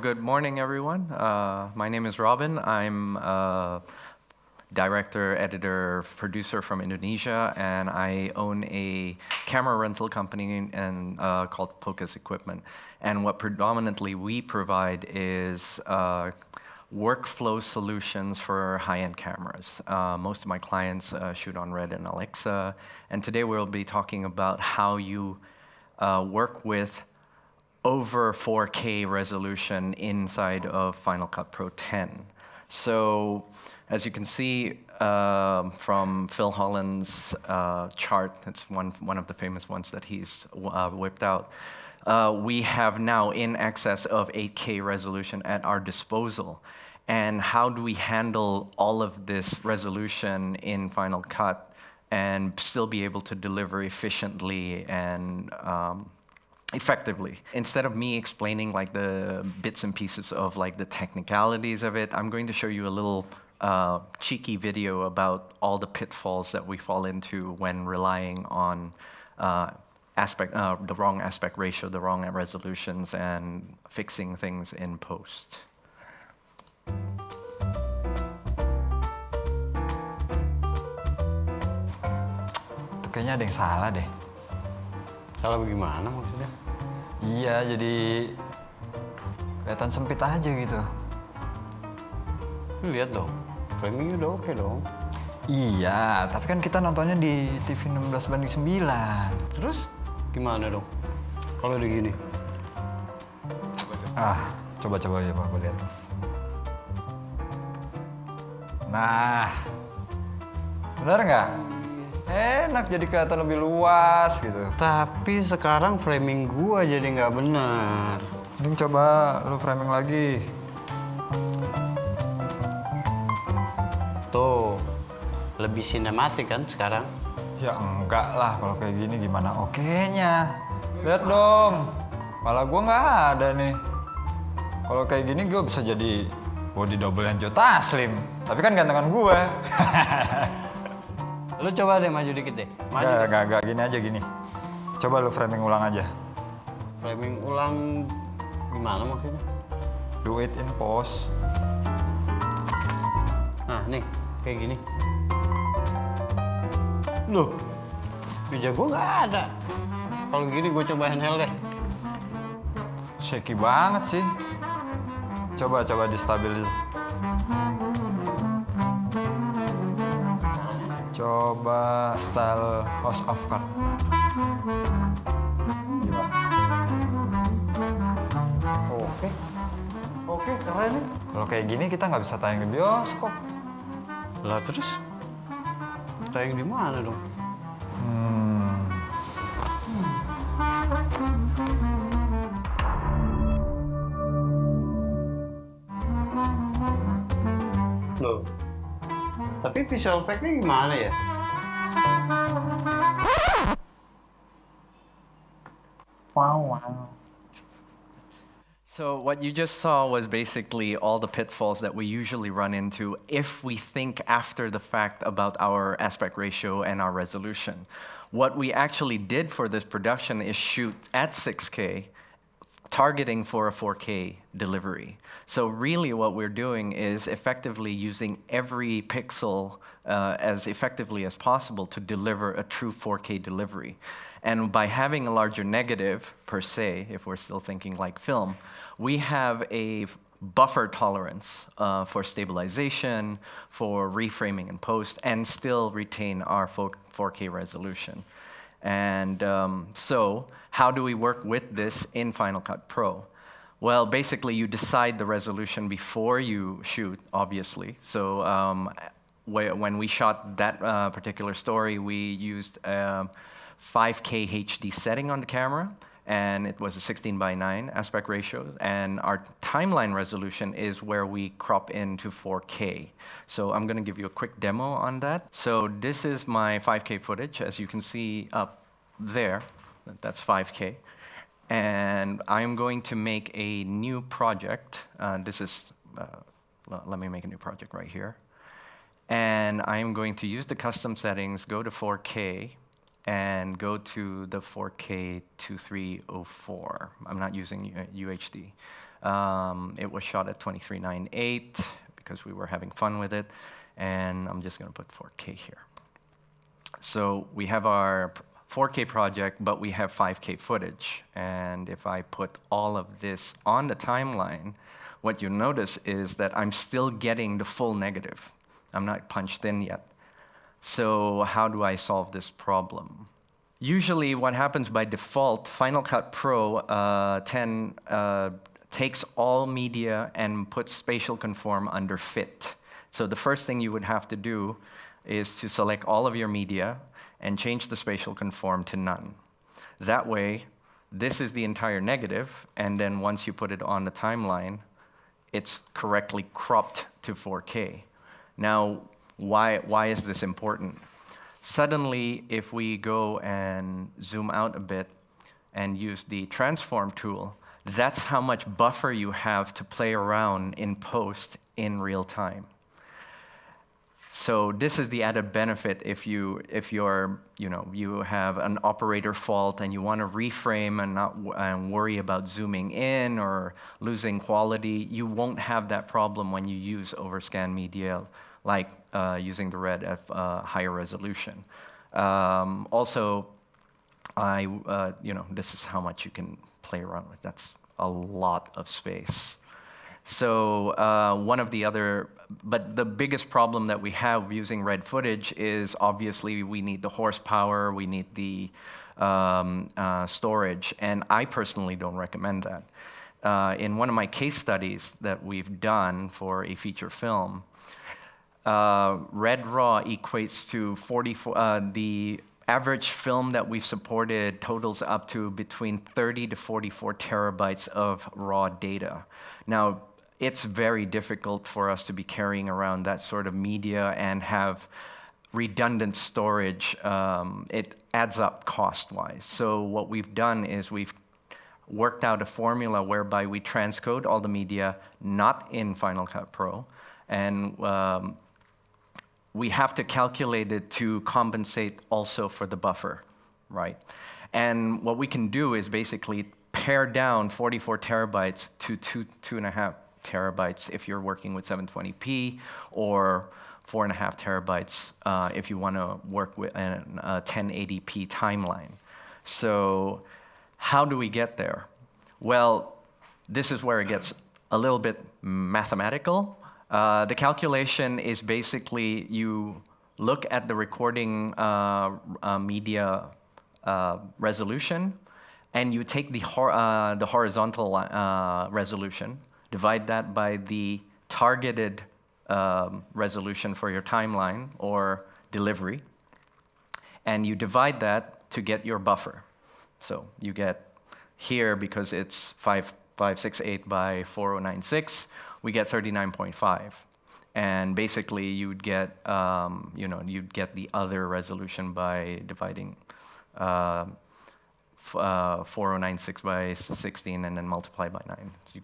good morning, everyone. My name is Robin. I'm a director, editor, producer from Indonesia, and I own a camera rental company called Focus Equipment. And what predominantly we provide is workflow solutions for high-end cameras. Most of my clients shoot on Red and Alexa, and today we'll be talking about how you work with over 4K resolution inside of Final Cut Pro 10. So, as you can see from Phil Holland's chart, it's one of the famous ones that he's whipped out, we have now in excess of 8K resolution at our disposal. And how do we handle all of this resolution in Final Cut and still be able to deliver efficiently and effectively? Instead of me explaining like the bits and pieces of like the technicalities of it, I'm going to show you a little cheeky video about all the pitfalls that we fall into when relying on the wrong aspect ratio, the wrong resolutions, and fixing things in post. Kayaknya ada yang salah deh. Salah bagaimana maksudnya? Iya, jadi kelihatan sempit aja gitu. Lu lihat dong, framingnya udah oke dong. Iya, tapi kan kita nontonnya di TV 16:9. Terus gimana dong? Kalau udah gini? Coba ya Pak, gue lihat. Nah, benar nggak? Enak, jadi kelihatan lebih luas gitu. Tapi sekarang framing gua jadi nggak benar. Mending coba lu framing lagi. Tuh, lebih sinematik kan sekarang? Ya enggak lah, kalau kayak gini gimana okenya. Lihat dong, kepala gua nggak ada nih. Kalau kayak gini gua bisa jadi body double yang Joe Taslim. Tapi kan gantengan gua. Lu coba deh maju dikit deh. Enggak, gini aja gini. Coba lu framing ulang aja. Framing ulang gimana maksudnya? Do it in post. Nah, nih, kayak gini. Loh, meja gua nggak ada. Kalau gini gua coba handheld deh. Shaky banget sih. Coba distabilis. Coba style house of cut. Oke, keren nih. Kalau kayak gini kita nggak bisa tayang di bioskop. Lah terus tayang di mana dong? Loh, tapi visual effect-nya gimana ya? Wow. So what you just saw was basically all the pitfalls that we usually run into if we think after the fact about our aspect ratio and our resolution. What we actually did for this production is shoot at 6K, targeting for a 4K delivery. So really what we're doing is effectively using every pixel as effectively as possible to deliver a true 4K delivery. And by having a larger negative, per se, if we're still thinking like film, we have a buffer tolerance for stabilization, for reframing in post, and still retain our 4K resolution. And so how do we work with this in Final Cut Pro? Well, basically, you decide the resolution before you shoot, obviously. So when we shot that particular story, we used 5K HD setting on the camera, and it was a 16:9 aspect ratio, and our timeline resolution is where we crop into 4K. So I'm going to give you a quick demo on that. So this is my 5K footage, as you can see up there. That's 5K. And I'm going to make a new project. Let me make a new project right here. And I'm going to use the custom settings, go to 4K, and go to the 4K 2304. I'm not using UHD. It was shot at 23:9:8 because we were having fun with it. And I'm just going to put 4K here. So we have our 4K project, but we have 5K footage. And if I put all of this on the timeline, what you notice is that I'm still getting the full negative. I'm not punched in yet. So how do I solve this problem? Usually what happens by default, Final Cut Pro 10 takes all media and puts spatial conform under fit. So the first thing you would have to do is to select all of your media and change the spatial conform to none. That way, this is the entire negative, and then once you put it on the timeline, it's correctly cropped to 4K. Now, why is this important? Suddenly, if we go and zoom out a bit and use the transform tool, that's how much buffer you have to play around in post in real time. So this is the added benefit if you have an operator fault and you want to reframe and not worry about zooming in or losing quality. You won't have that problem when you use Overscan media, like using the red at higher resolution. Also, this is how much you can play around with. That's a lot of space. So but the biggest problem that we have using red footage is obviously we need the horsepower, we need the storage, and I personally don't recommend that. In one of my case studies that we've done for a feature film, red raw equates to 44, the average film that we've supported totals up to between 30 to 44 terabytes of raw data. Now, it's very difficult for us to be carrying around that sort of media and have redundant storage. It adds up cost-wise. So what we've done is we've worked out a formula whereby we transcode all the media not in Final Cut Pro, and we have to calculate it to compensate also for the buffer, right? And what we can do is basically pare down 44 terabytes to 2.5 terabytes if you're working with 720p, or 4.5 terabytes if you want to work with a 1080p timeline. So how do we get there? Well, this is where it gets a little bit mathematical. The calculation is basically you look at the recording media resolution, and you take the horizontal resolution, divide that by the targeted resolution for your timeline or delivery, and you divide that to get your buffer. So you get here, because it's 5568 by 4096, we get 39.5. And basically you'd get, you'd get the other resolution by dividing 4096 by 16 and then multiply by 9. So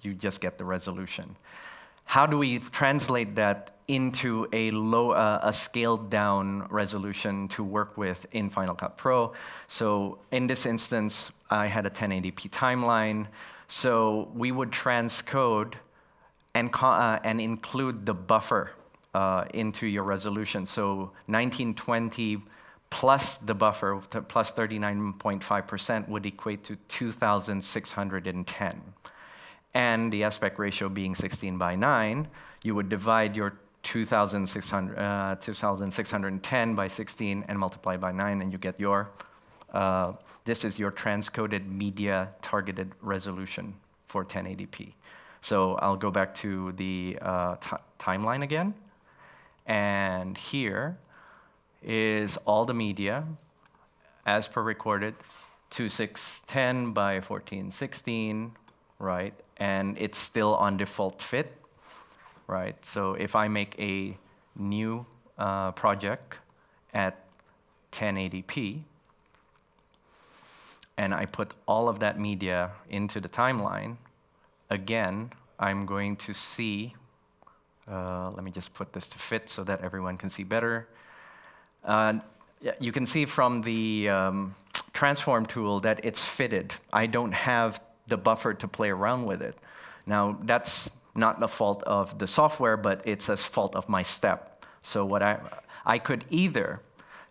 you just get the resolution. How do we translate that into a scaled down resolution to work with in Final Cut Pro? So in this instance, I had a 1080p timeline. So we would transcode and include the buffer into your resolution. So 1920 plus the buffer, plus 39.5%, would equate to 2,610. And the aspect ratio being 16:9, you would divide your 2,610 by 16 and multiply by 9, and you get your, this is your transcoded media targeted resolution for 1080p. So I'll go back to the timeline again. And here is all the media as per recorded, 2610 by 1416, right? And it's still on default fit, right? So if I make a new project at 1080p, and I put all of that media into the timeline, again, I'm going to see, let me just put this to fit so that everyone can see better. You can see from the transform tool that it's fitted. I don't have the buffer to play around with it. Now, that's not the fault of the software, but it's a fault of my step. So what I could either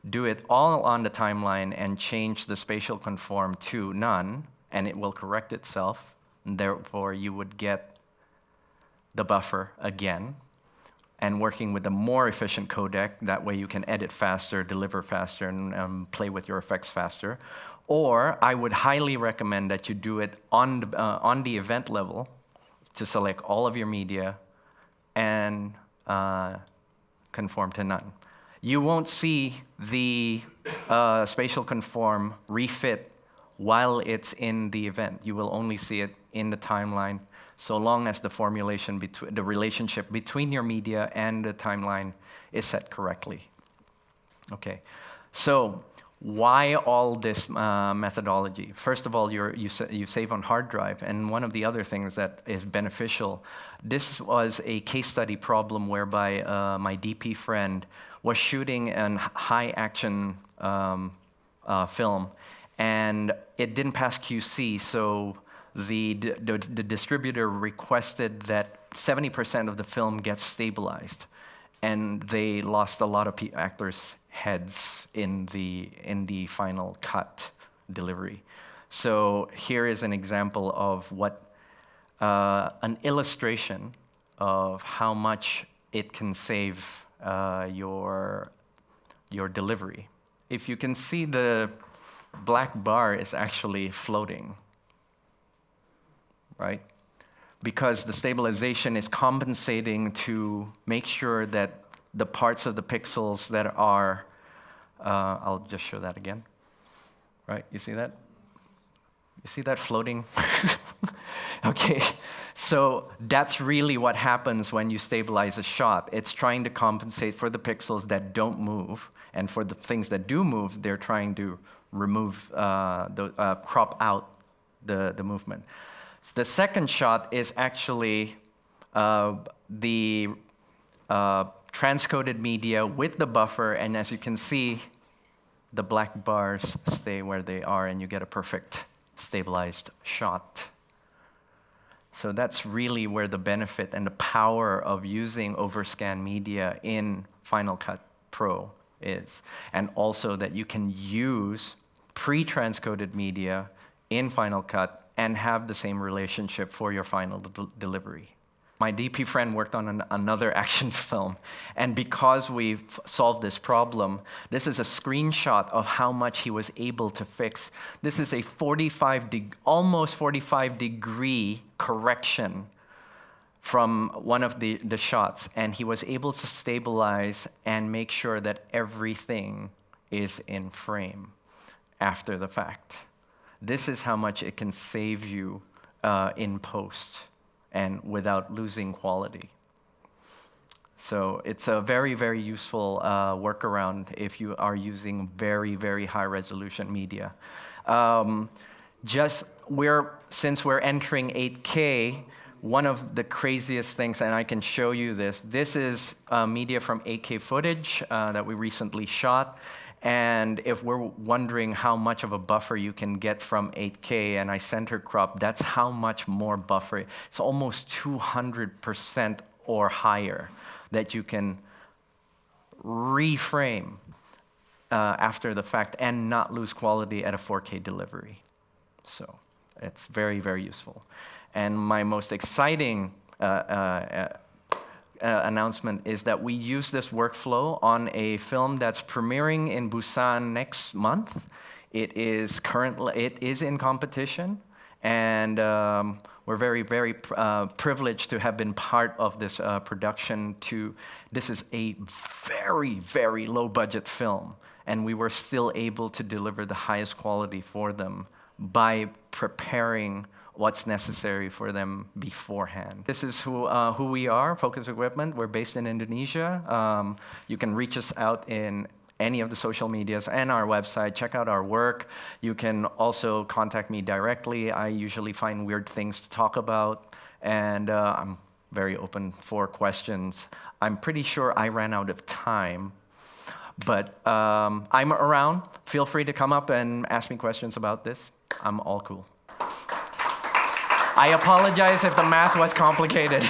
do it all on the timeline and change the spatial conform to none, and it will correct itself, and therefore you would get the buffer again. And working with a more efficient codec, that way you can edit faster, deliver faster, and play with your effects faster. Or I would highly recommend that you do it on the event level to select all of your media and conform to none. You won't see the spatial conform refit while it's in the event. You will only see it in the timeline, so long as the formulation between the relationship between your media and the timeline is set correctly. Okay, so why all this methodology? First of all, you save on hard drive, and one of the other things that is beneficial, this was a case study problem whereby my DP friend was shooting a high action film, and it didn't pass QC, so the distributor requested that 70% of the film gets stabilized, and they lost a lot of actors' heads in the final cut delivery. So here is an example of what an illustration of how much it can save your delivery. If you can see, the black bar is actually floating, right? Because the stabilization is compensating to make sure that the parts of the pixels that are, I'll just show that again, right? You see that? You see that floating? Okay, so that's really what happens when you stabilize a shot. It's trying to compensate for the pixels that don't move, and for the things that do move, they're trying to remove, crop out the movement. So the second shot is actually the transcoded media with the buffer, and as you can see, the black bars stay where they are, and you get a perfect stabilized shot. So that's really where the benefit and the power of using Overscan media in Final Cut Pro is. And also that you can use pre-transcoded media in Final Cut and have the same relationship for your final delivery. My DP friend worked on another action film, and because we've solved this problem, this is a screenshot of how much he was able to fix. This is a almost 45-degree correction from one of the shots, and he was able to stabilize and make sure that everything is in frame after the fact. This is how much it can save you in post and without losing quality. So it's a very, very useful workaround if you are using very, very high resolution media. Since we're entering 8K, one of the craziest things, and I can show you this is media from 8K footage that we recently shot. And if we're wondering how much of a buffer you can get from 8K, and I center crop, that's how much more buffer. It's almost 200% or higher that you can reframe after the fact and not lose quality at a 4K delivery. So it's very, very useful. And my most exciting announcement is that we use this workflow on a film that's premiering in Busan next month. It is in competition, and we're very, very privileged to have been part of this production. This is a very, very low budget film, and we were still able to deliver the highest quality for them by preparing what's necessary for them beforehand. This is who we are, Focus Equipment. We're based in Indonesia. You can reach us out in any of the social medias and our website. Check out our work. You can also contact me directly. I usually find weird things to talk about, and I'm very open for questions. I'm pretty sure I ran out of time, but I'm around. Feel free to come up and ask me questions about this. I'm all cool. I apologize if the math was complicated.